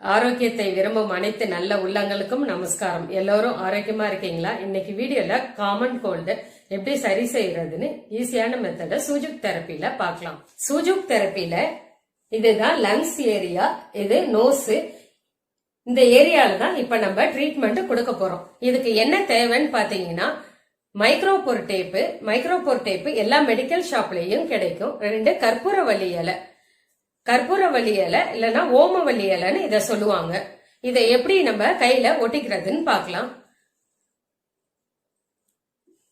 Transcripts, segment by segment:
ஆரோக்கியத்தை விரும்பும் அனைத்து நல்ல உள்ளங்களுக்கும் நமஸ்காரம். எல்லாரும் ஆரோக்கியமா இருக்கீங்களா? இன்னைக்கு வீடியோல காமன் கோல்டு எப்படி சரி செய்யறதுன்னு ஈஸியான மெத்தட சூஜுக் தெரப்பில பார்க்கலாம். சூஜுக் தெரப்பில இதுதான் லங்ஸ் ஏரியா, இது நோஸ். இந்த ஏரியால தான் இப்ப நம்ம ட்ரீட்மெண்ட் கொடுக்க போறோம். இதுக்கு என்ன தேவைன்னு பாத்தீங்கன்னா மைக்ரோபோர் டேப்பு எல்லா மெடிக்கல் ஷாப்லயும் கிடைக்கும். 2 கற்பூரவள்ளி இலை, கற்பூரவள்ளி இலை இல்லைன்னா ஓமவள்ளி இலைன்னு இத சொல்லுவாங்க. இதை எப்படி நம்ம கையில ஒட்டிக்கிறதுன்னு பார்க்கலாம்.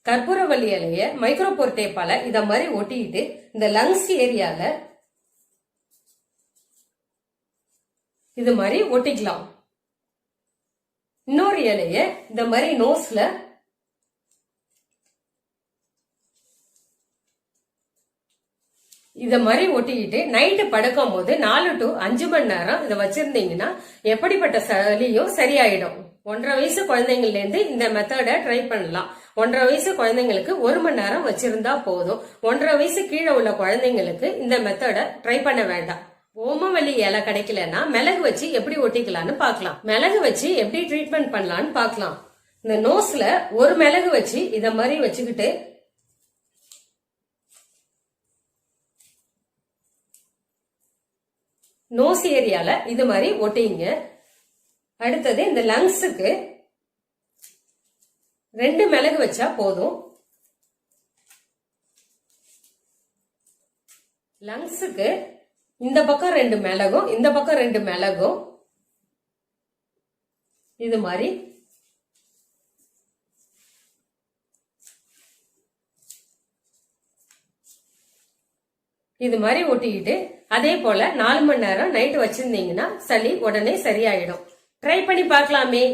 கற்பூரவள்ளி இலைய மைக்ரோபோர் டேப்பால இத மாதிரி ஒட்டிக்கிட்டு இந்த லங்ஸ் ஏரியால இது மாதிரி ஒட்டிக்கலாம். இன்னொரு இலைய இந்த மாதிரி நோஸ்ல இத மாதிரி ஒட்டிக்கிட்டு நைட்டு படுக்கும் போது 4 to 5 மணி நேரம் இதை வச்சிருந்தீங்கன்னா எப்படிப்பட்ட சளியும் சரியாயிடும். 1.5 வயசு குழந்தைங்கள்ல இருந்து இந்த மெத்தட ட்ரை பண்ணலாம். 1.5 வயசு குழந்தைங்களுக்கு 1 மணி நேரம் வச்சிருந்தா போதும். 1.5 வயசு கீழே உள்ள குழந்தைங்களுக்கு இந்த மெத்தட ட்ரை பண்ண வேண்டாம். ஓமவல்லி இலை கிடைக்கலன்னா மிளகு வச்சு எப்படி ஒட்டிக்கலாம்னு பாக்கலாம். மிளகு வச்சு எப்படி ட்ரீட்மெண்ட் பண்ணலான்னு பாக்கலாம். இந்த நோஸ்ல ஒரு மிளகு வச்சு இத மாதிரி வச்சுக்கிட்டு நோஸ் ஏரியால இது மாதிரி ஒட்டிங்க. அடுத்தது இந்த லங்ஸுக்கு 2 மிளகு வச்சா போதும். லங்ஸுக்கு இந்த பக்கம் 2 மிளகும் இந்த பக்கம் 2 மிளகும் இது மாதிரி ஒட்டிக்கிட்டு அதே போல 4 மணி நேரம் நைட் வச்சிருந்தீங்கன்னா சளி உடனே சரியாயிடும். ட்ரை பண்ணி பார்க்கலாமே.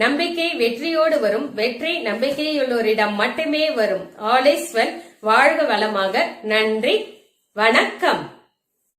நம்பிக்கை வெற்றியோடு வரும். வெற்றி நம்பிக்கையுள்ளோரிடம் மட்டுமே வரும். All is well. வாழ்க வளமாக. நன்றி, வணக்கம்.